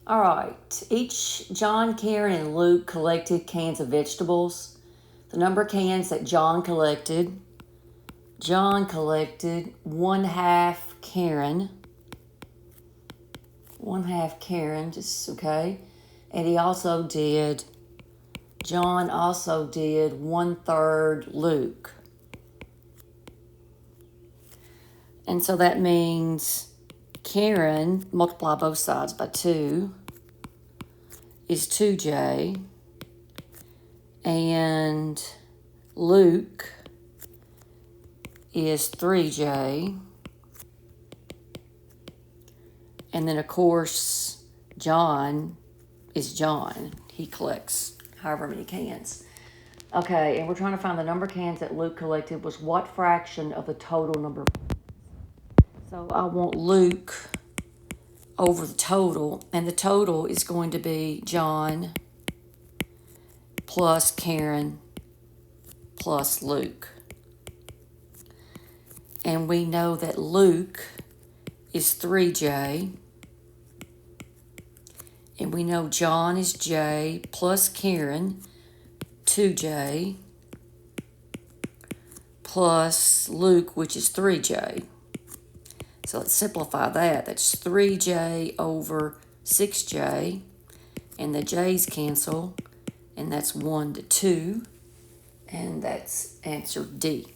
All right. Each John, Karen, and Luke collected cans of vegetables. The number of cans that John collected 1/2 Karen. 1/2 Karen, just okay. And John also did 1/3 Luke. And so that means Karen, multiply both sides by 2, is 2J. And Luke is 3J. And then, of course, John is John. He collects however many cans. Okay, and we're trying to find the number of cans that Luke collected was what fraction of the total number. So I want Luke over the total, and the total is going to be John plus Karen plus Luke. And we know that Luke is 3J. And we know John is J plus Karen, 2J, plus Luke, which is 3J. So let's simplify that. That's 3J over 6J. And the J's cancel. And that's 1 to 2. And that's answer D.